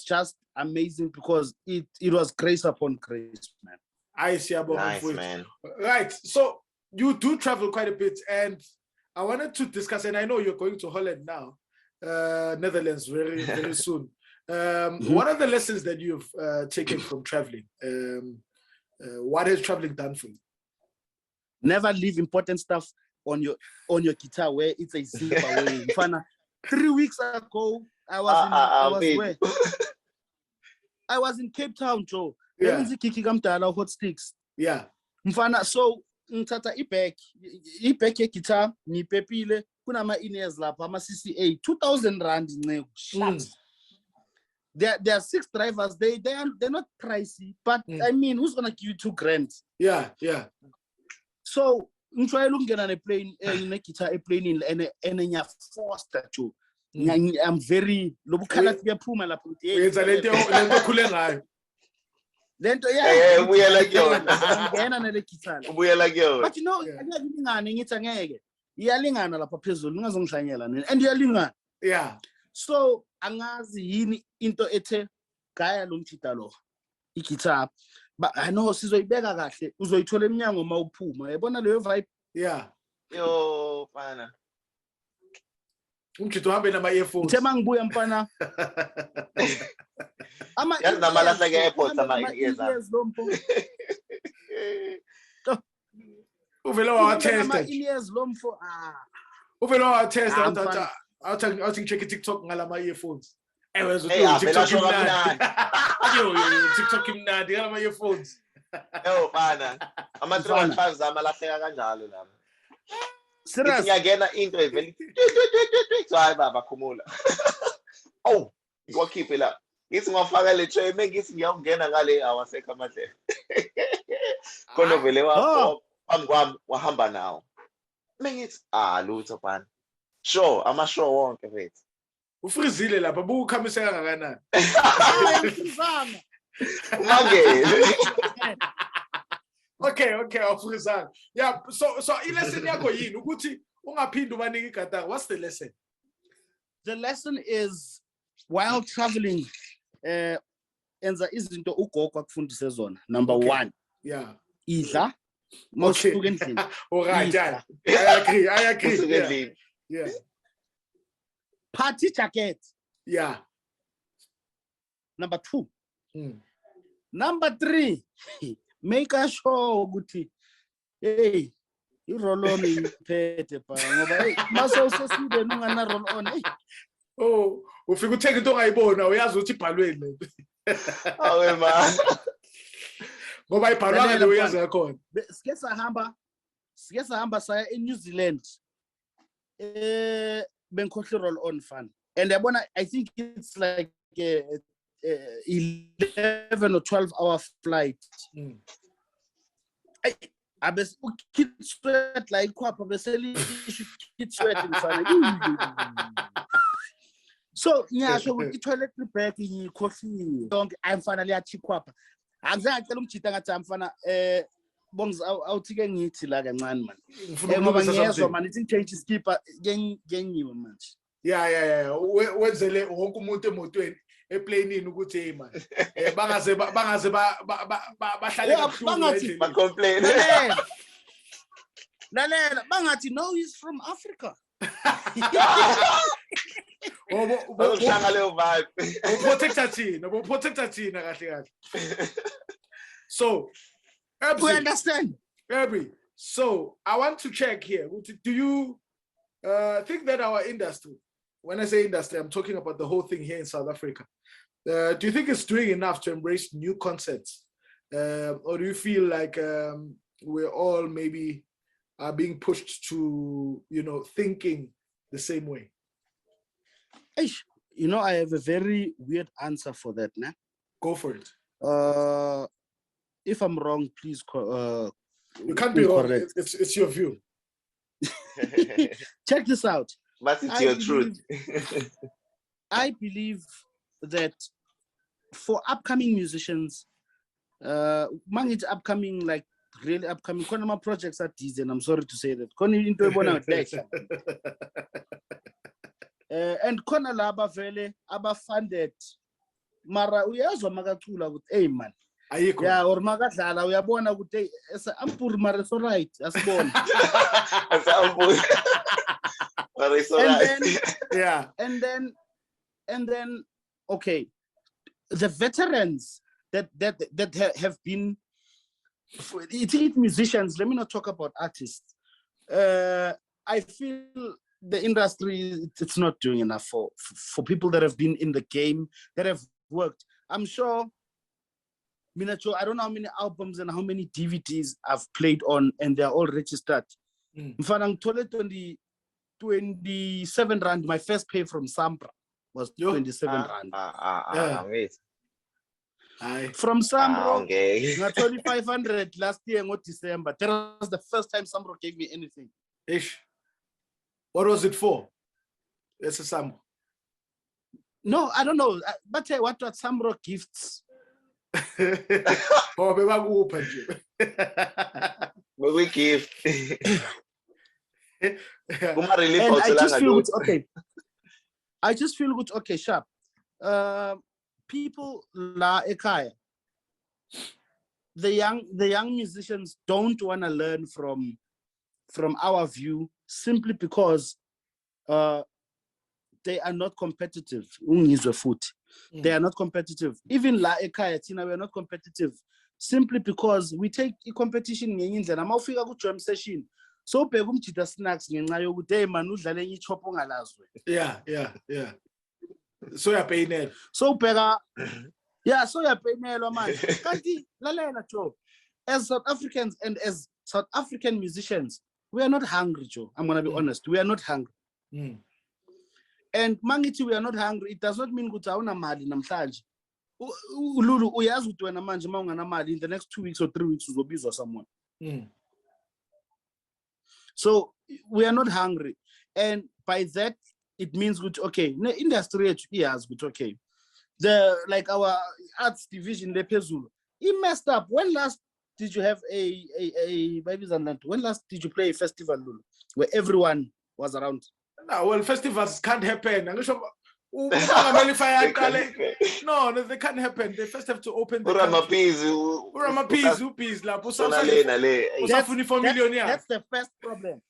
just amazing because it was grace upon grace, man. I see about nice, man. Right. So you do travel quite a bit, and I wanted to discuss, and I know you're going to Holland now, Netherlands very, very soon. What are the lessons that you've taken from traveling? What has traveling done for you? Never leave important stuff on your guitar where it's a zipper way. 3 weeks ago, I was in Cape Town, Joe. Hot Sticks. Yeah. Mfana, so ngithatha ibag ye-guitar ngipepile kunama in-ears lapha ama-CCA 2,000 rand nceko. There are 6 drivers. They're not pricey, but I mean, who's gonna give you 2 grand? Yeah. So ngitshwayela ukungena neplane ne-guitar eplanini and ngiyaforce too. I'm very lobukhala kuyaphuma lapho yenza lento okhule ngayo. Lento ubuyela kuyona. Ngena nale guitar. Ubuyela kuyona. But you know, angeke ngithi angeke. iyalingana lapha phezulu ningazongihlanyela nini and iyalingana. Yeah. So angazi yini into ethe gaya lo mjida lo i-guitar but I know sizoyibeka kahle uzoyithola eminyango mawuphuma yabona leyo vibe. Yeah. Yo mfana Umjida uhambe nama earphones. Ngithema ngibuya mfana yazi namalahla ke-airport ama-ears lompo uvele wawatesta ama-ears lomfo uvele wawatesta athi ngicheck TikTok ngalama earphones TikTok imnandi TikTok imnandi ngalama earphones yo mfana ama-315 zami alahleka kanjalo lami serious ngiyangena into evele hayi baba khumula oh ngiwakhiphe la ngithi ngwafaka le tray mengithi ngiyawungena ngale awasekho amadlela khona vele phambi kwami wahamba nawo mengithi lutho bani sure ama-show wonke mfethu ufrizile lapha bukukhamiseka kangakanani ungangeni okay awufrizanga yeah so ilesson yakho yini ukuthi ungaphindi ubanike igatanga. What's the lesson? The lesson is while traveling enza izinto ugogo akufundise zona. Number 1 yeah idla mawusuka endlini. Alright, I agree. Yeah. Party jacket. Yeah. Number 2. Number 3, make sure ukuthi hey i-roll on iphethe pa ngoba hey mase useside ungana roll on ufika uthenga into ongayibona uyazi ukuthi ibhalweni awe man ngoba ibhalwa ke uyazi yakhona. Sike sahamba saya eNew Zealand bengikhohle roll on fan and yabona I think it's like 11 or 12 hour flight. Abes ukid sweat like kwapha beseli kid sweat mfana. So ngiyasho ukuthi i-toilet bag ngikhohliwe konke ayimfana liyathi kwapha angizange ngicela umjida ngathi mfana bongiza awuthi ke ngithi la kancane man ngoba ngiyezwa man ithi change skipper ngenyiwe manje. Yeah wenzele wonke umuntu emotweni eplaneini ukuthi hey man bangaze bahlale kabuhlungu ba complain lalela bangathi no he's from Africa. Uhlanga leyo vibe protector thina kahle. So we understand Abby, so I want to check here, do you think that our industry, when I say industry I'm talking about the whole thing here in South Africa, do you think it's doing enough to embrace new concepts, or do you feel like we're all maybe are being pushed to thinking the same way? I have a very weird answer for that. Nah? Go for it. If I'm wrong, please. You can't be wrong. It's your view. Check this out. But it's your truth. I believe that for upcoming musicians, it's upcoming, like really upcoming. Konama projects are these, and I'm sorry to say that. And kona laba vele aba funded. Mara uyazwa makacula ukuthi hey man. Ayikho. Yeah, or makadlala uyabona ukuthi ampuri mara so right asibona. And then okay, the veterans that have been musicians, let me not talk about artists. I feel the industry, it's not doing enough for people that have been in the game, that have worked. I'm sure, I don't know how many albums and how many DVDs I've played on, and they're all registered. Mfana ngithole 27 rand. My first pay from Sambra was 27 rand. Wait. From Sambro, okay. 2,500 last year in December. That was the first time Sambro gave me anything. Ish. What was it for? It's a Sambro. No, I don't know. But what Sambro gifts? Oh, we give. And I just feel good, okay. I just feel good, okay, sharp. People la ekaya. The young musicians don't want to learn from our view simply because they are not competitive. They are not competitive. Even la ekaya tina, we are not competitive simply because we take a competition ngenye indlela. Uma ufika ku jam session, so ubheka umjida snacks ngenxa yokuthi hey man udlale enye ichop ongalazwe. Yeah. So uyapeyinela. So ubheka yeah, so uyapeyinelwa manje. Kanti lalela Joe, as South Africans and as South African musicians, we are not hungry, Joe. I'm going to be honest. We are not hungry. And mangiti, we are not hungry. It does not mean ukuthi awuna mali namhlanje. Lulu uyazi ukuthi wena manje mawungana mali in the next 2 weeks or 3 weeks uzobizwa someone. So we are not hungry. And by that it means good, okay, the industry is good, okay. Like our arts division, Lepezulu, he messed up. When last did you have when last did you play a festival, Lulu, where everyone was around? No, well, festivals can't happen. No, they can't happen. They first have to open the That's the first problem.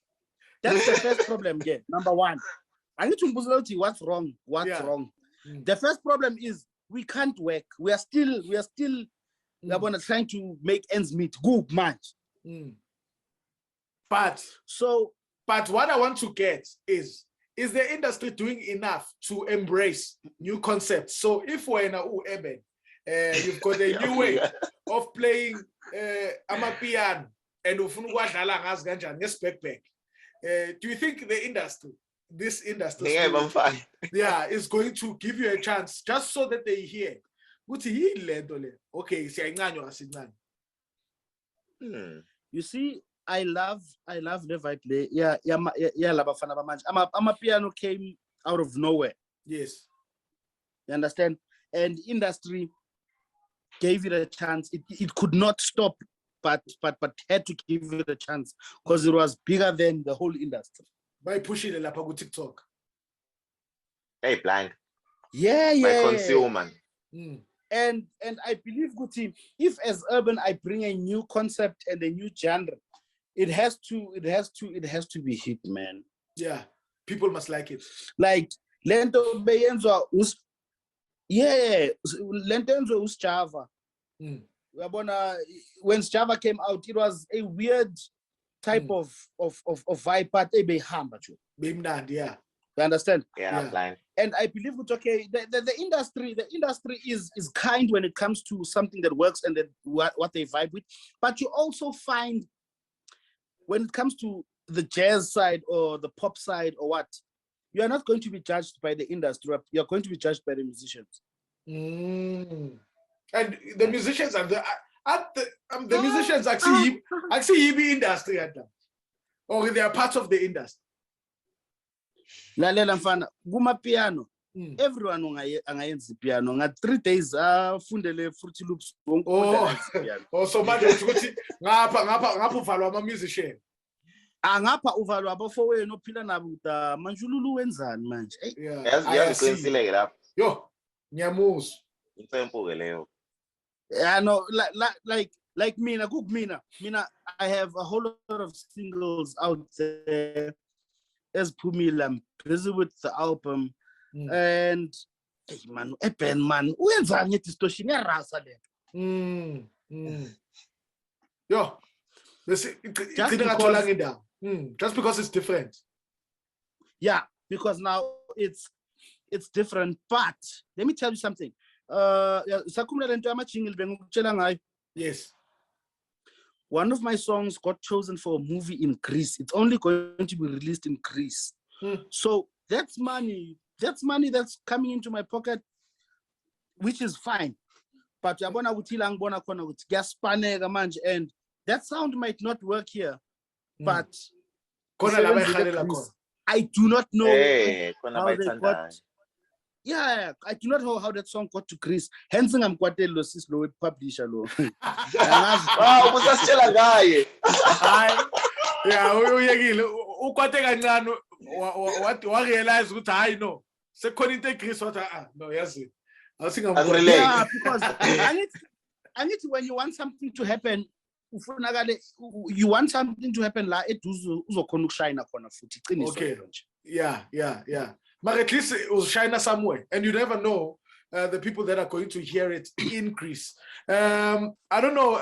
That's the first problem, yeah. Number one. I need to know what's wrong. Wrong? The first problem is we can't work. We are still trying to make ends meet. Good match. But what I want to get is the industry doing enough to embrace new concepts? So if we're in urban, you've got a new way of playing amapiano and do you think this industry is going to give you a chance just so that they hear? Okay, you see, I love the vibe. Yeah, Labafana Bamanja. Amapiano came out of nowhere. Yes. You understand? And industry gave it a chance. It could not stop, but had to give it a chance because it was bigger than the whole industry. By pushing the Lapago TikTok. Hey, blank. Yeah. By consumer. And I believe, Guti, if as urban I bring a new concept and a new genre, it has to be hit, man. Yeah, people must like it. Like Lento Beyenzo us Java. When Java came out, it was a weird type of vibe, but yeah. You understand? Yeah. And I believe it's okay. The industry is kind when it comes to something that works and that what they vibe with. But you also find when it comes to the jazz side or the pop side or what, you are not going to be judged by the industry. You are going to be judged by the musicians. And the musicians are the musicians actually be industry at them, or they are part of the industry. Lalela mfana kuma piano everyone angayenza piano nga 3 days afundele Fruity Loops so manje ukuthi ngapha uvalwa ama musician ngapha uvalwa abafowenu ophila nabo uda manjululu wenzani manje yaziqinisile lapho yo ngiyamuzwa impendulo leyo. Yeah, no, like mina I have a whole lot of singles out there. As Pumila, I'm busy with the album, and hey man, wenzani distortion ya rasa le. Yo, just because it's different. Yeah, because now it's different. But let me tell you something. Yes. One of my songs got chosen for a movie in Greece. It's only going to be released in Greece. So that's money that's coming into my pocket, which is fine. But and that sound might not work here. But I do not know how they got. Yeah, I do not know how that song got to Greece. Hence, I'm quite a losses low publisher low. Wow, was that still a guy? Yeah, ukwate kancane wa-realize ukuthi hayi no sekhona into eGreece wathi no yazi asingamkwati. Yeah, because I need to, when you want something to happen, you want something to happen la eduze uzokhona ukushayina khona futhi iqiniso. Okay. Yeah. But at least it was China somewhere, and you never know the people that are going to hear it in Greece. I don't know.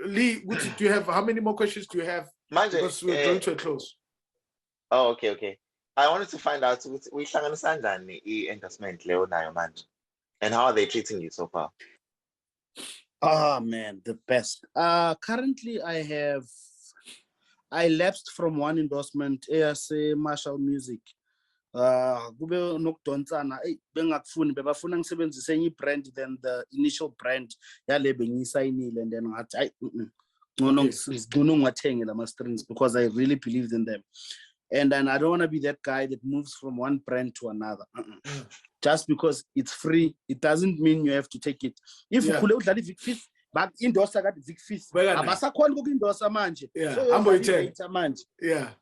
Lee, do you have? How many more questions do you have? Because we're going to a close. Oh, okay. I wanted to find out which endorsement Leo nayo manje, and how are they treating you so far? Oh man, the best. Currently, I lapsed from one endorsement, ASA Marshall Music. Kube nokudonsana bengakufuni bebafuna ngisebenzise enye brand than the initial brand yale bengiyisayinile, and then ngathi hayi ngcono ngiwathenge lama strings because I really believed in them. And then I don't want to be that guy that moves from one brand to another. Just because it's free, it doesn't mean you have to take it. If you could udlala Vic Fifth, but endorse got Vic Fifth. Abasakhona ukendorse manje. So manje. Yeah.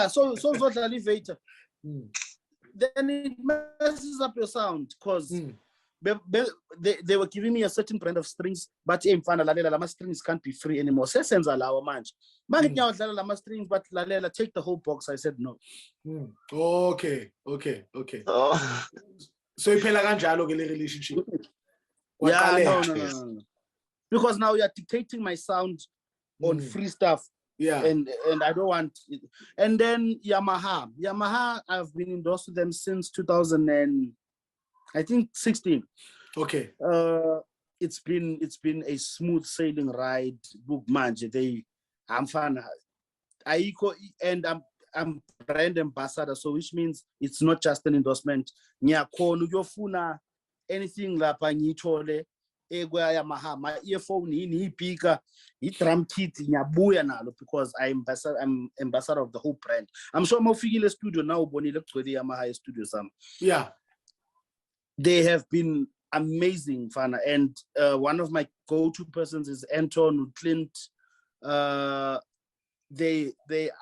So uzodlala iVator. Then it messes up your sound because they were giving me a certain brand of strings, but mfana lalela lama strings can't be free anymore. Sesenza lawo manje. Manje ngiyawudlala lama strings but lalela take the whole box. I said no. Okay. Oh. So iphela kanjalo ke le relationship. Yeah, no. Because now you're dictating my sound on free stuff. Yeah. And I don't want it. And then Yamaha, I've been endorsed with them since 2016. Okay. It's been a smooth sailing ride. Book manje. I'm fan. And I'm brand ambassador, so which means it's not just an endorsement. Ngiyakhona ukuyofuna anything lapha ngithole Yamaha, my earphone, speaker, drum kit, nyabuya nalo because I'm ambassador of the whole brand. I'm sure Mofigile studio now, Boni look to the Yamaha studio some. Yeah. They have been amazing, Fana. And one of my go-to persons is Anton Clint. They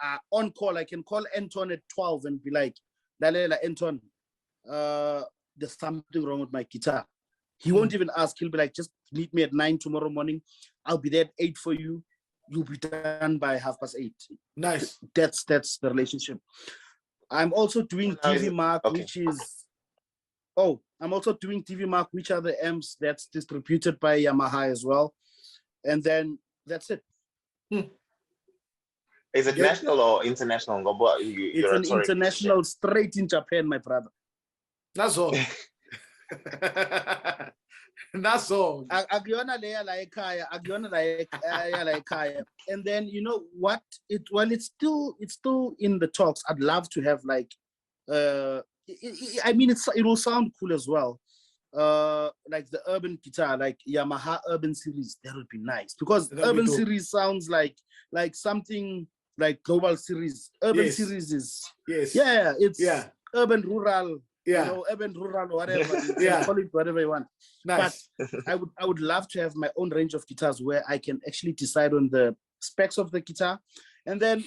are on call. I can call Anton at 12 and be like, Lalela, Anton, there's something wrong with my guitar. He won't even ask. He'll be like, just meet me at 9 tomorrow morning. I'll be there at 8 for you. You'll be done by 8:30. Nice. That's the relationship. I'm also doing TV Mark, which is... Oh, I'm also doing TV Mark, which are the amps that's distributed by Yamaha as well. And then that's it. Is it national or international? It's an international, straight in Japan, my brother. That's all. That's all. Agiona like and then you know what? It's still in the talks. I'd love to have like I mean it will sound cool as well. Like the urban guitar, like Yamaha Urban Series, that would be nice because Urban Series sounds like something like Global Series. Urban Series is it's urban rural. Yeah. You know, urban, rural, whatever. Call it whatever you want. Nice. But I would love to have my own range of guitars where I can actually decide on the specs of the guitar. And then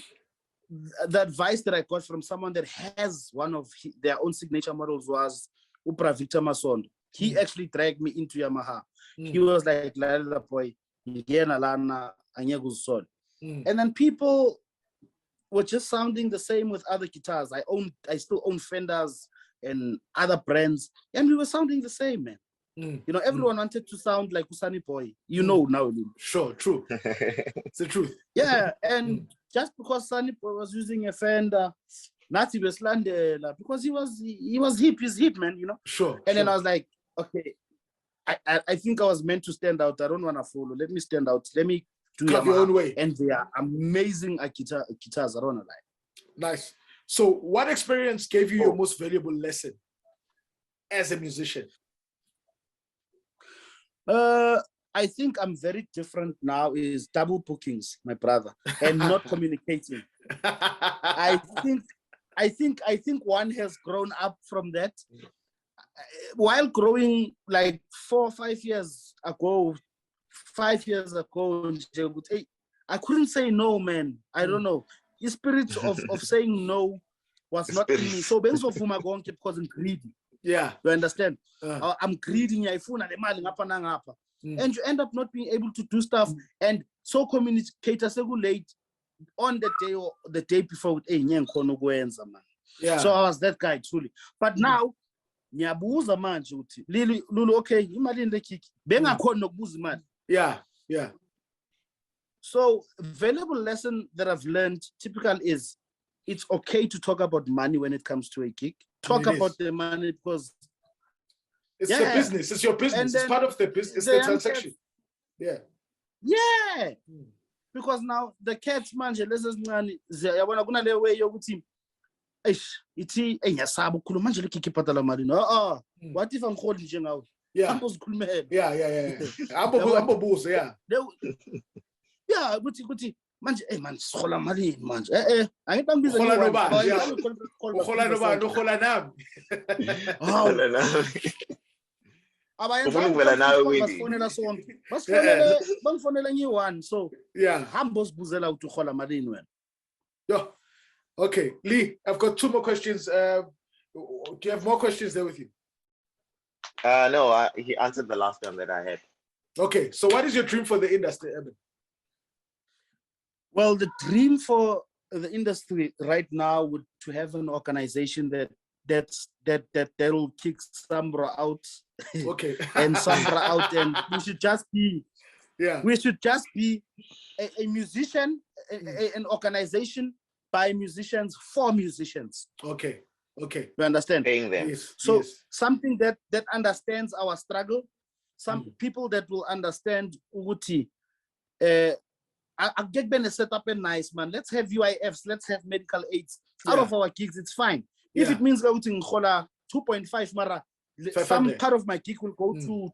the advice that I got from someone that has one of their own signature models was Upra Victor Masondo. He actually dragged me into Yamaha. He was like, Lala boy, and then people were just sounding the same with other guitars. I still own Fenders and other brands, and we were sounding the same, man. You know, everyone wanted to sound like Usani Boy. You know now. Sure, true. It's the truth. Yeah, and just because Sunny Boy was using a Fender, Nati Westlander, because he was hip, he's hip, man, you know? Sure. And then I was like, okay, I think I was meant to stand out. I don't want to follow. Let me stand out. Let me do your own way. And they are amazing guitars. I don't know. Nice. So what experience gave you your most valuable lesson as a musician? I think I'm very different now is double bookings, my brother, and not communicating. I think one has grown up from that. While growing like 4 or 5 years ago, 5 years ago, I couldn't say no, man. I don't know. the spirit of saying no was not in me. So bengizovuma konke because I'm greedy. Yeah. You understand? I'm greedy, ngiyayifuna le mali ngapha nangapha. And you end up not being able to do stuff. And so communicate late on the day or the day before with man. Yeah. So I was that guy truly. But now, ngiyabuza manje uthi Lulu, okay, imali in the kick. Bengakhona nokubuza imali. Yeah. Yeah. So valuable lesson that I've learned typical is it's okay to talk about money when it comes to a gig. Talk about the money because it's the business. It's your business. It's part of the business. It's the transaction. Yeah. Yeah. Because now the cats manje lezincane yabona kunale way yokuthi ithi engiyasaba ukukhuluma manje lekiki ibhadala mali no what if angikholi nje ngawe ambozikhulumela yeah ambobuzo yeah ukuthi manje manje sikhola malini manje angithi angibize ukhola nobani ukhola nami ufuna nawe Windy bangifonela ngiyi-1 so yeah hamba uzibuzela ukuthi ukhola malini wena yo okay Lee, I've got 2 more questions. Do you have more questions there with you? No, he answered the last one that I had. Okay, so what is your dream for the industry, Eben? Well, the dream for the industry right now would to have an organization that'll kick Sambra out, okay, and Sambra out, and we should just be a musician, an organization by musicians for musicians. Okay. You understand? Paying them. Yes. So something that understands our struggle, some people that will understand Uguti. I get Ben set up a nice man. Let's have UIFs, let's have medical aids out of our gigs, it's fine. If it means going to 2.5 mara, some part of my gig will go to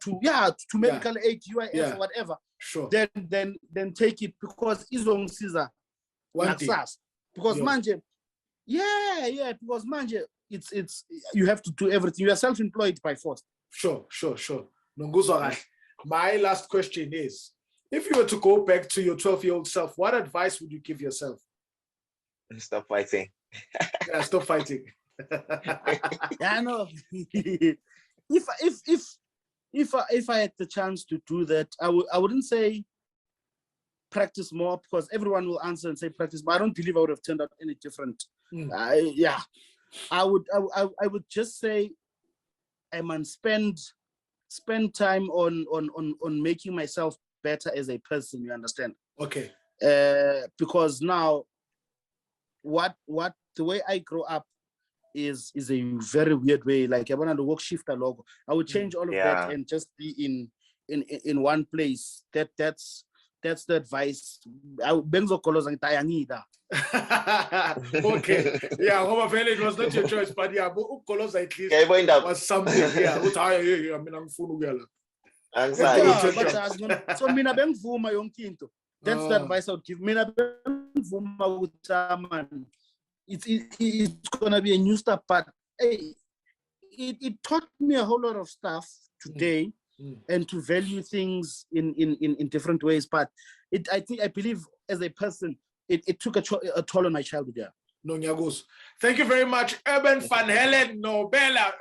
medical aid, UIF, or whatever. Sure. Then take it because Izong Caesar. Because manje, because manje, it's you have to do everything. You are self-employed by force. Sure. My last question is, if you were to go back to your 12-year-old self, what advice would you give yourself? Stop fighting. Yeah, stop fighting. I know. If I had the chance to do that, I wouldn't say practice more because everyone will answer and say practice, but I don't believe I would have turned out any different. I would just say I man spend time on making myself better as a person, you understand? Okay. Because now what the way I grow up is a very weird way. Like I want to work shift logo. I would change all of that and just be in one place. That's the advice. Okay. Yeah, it was not your choice, but yeah, at least was something. Yeah, so mina bengivuma yonke into. That's the advice I would give. Mina bengivuma ukuthi it's gonna be a new stuff, but hey, it taught me a whole lot of stuff today and to value things in different ways. But I believe as a person, it took a toll on my childhood. Yeah. No, Nyagos. Thank you very much, Eben van Helen Nobela.